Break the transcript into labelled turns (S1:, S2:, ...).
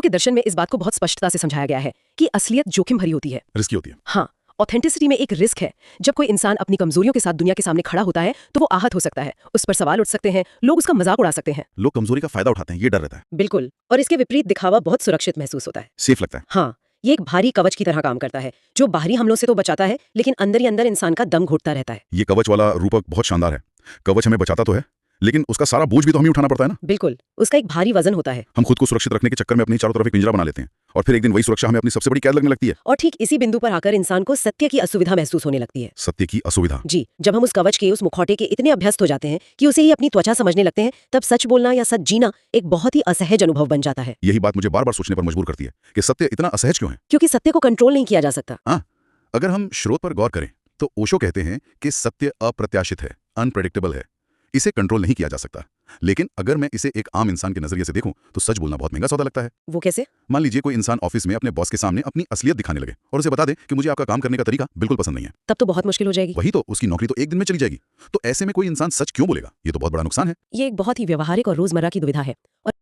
S1: के दर्शन में इस बात को बहुत स्पष्टता से समझाया गया है कि असलियत जोखिम भरी होती है,
S2: रिस्की होती है।
S1: हाँ, ऑथेंटिसिटी में एक रिस्क है। जब कोई इंसान अपनी कमजोरियों के साथ दुनिया के सामने खड़ा होता है तो वो आहत हो सकता है, उस पर सवाल उठ सकते हैं, लोग उसका मजाक उड़ा सकते हैं।
S2: लोग कमजोरी का फायदा उठाते हैं, ये डर रहता है।
S1: बिल्कुल, और इसके विपरीत दिखावा बहुत सुरक्षित महसूस होता है।
S2: सेफ लगता है।
S1: हाँ, ये एक भारी कवच की तरह काम करता है जो बाहरी हमलों से तो बचाता है, लेकिन अंदर ही अंदर इंसान का दम घुटता रहता है।
S2: ये कवच वाला रूपक बहुत शानदार है। कवच हमें बचाता तो है, लेकिन उसका सारा बोझ भी तो हमें उठाना पड़ता है ना।
S1: बिल्कुल, उसका एक भारी वजन होता है।
S2: हम खुद को सुरक्षित रखने के चक्कर में अपनी चारों तरफ एक पिंजरा बना लेते हैं, और फिर एक दिन वही सुरक्षा हमें अपनी सबसे बड़ी कैद लगने लगती है।
S1: और ठीक इसी बिंदु पर आकर इंसान को सत्य की असुविधा महसूस होने लगती है।
S2: सत्य की असुविधा?
S1: जी, जब हम उस कवच के, उस मुखौटे के इतने अभ्यस्त हो जाते हैं कि उसे ही अपनी त्वचा समझने लगते हैं, तब सच बोलना या सच जीना एक बहुत ही असहज अनुभव बन जाता है।
S2: यही बात मुझे बार बार सोचने पर मजबूर करती है कि सत्य इतना असहज क्यों है।
S1: क्योंकि सत्य को कंट्रोल नहीं किया जा सकता।
S2: हाँ, अगर हम स्रोत पर गौर करें तो ओशो कहते हैं कि सत्य अप्रत्याशित है, अनप्रेडिक्टेबल है, इसे कंट्रोल नहीं किया जा सकता। लेकिन अगर मैं इसे एक आम इंसान के नजरिए से देखूं तो सच बोलना बहुत महंगा सौदा लगता है।
S1: वो कैसे?
S2: मान लीजिए कोई इंसान ऑफिस में अपने बॉस के सामने अपनी असलियत दिखाने लगे और उसे बता दे कि मुझे आपका काम करने का तरीका बिल्कुल पसंद नहीं है।
S1: तब तो बहुत मुश्किल हो जाएगी।
S2: वही तो, उसकी नौकरी तो एक दिन में चली जाएगी। तो ऐसे में कोई इंसान सच क्यों बोलेगा? ये तो बहुत बड़ा नुकसान है।
S1: ये एक बहुत ही व्यवहारिक और रोजमर्रा की दुविधा है, और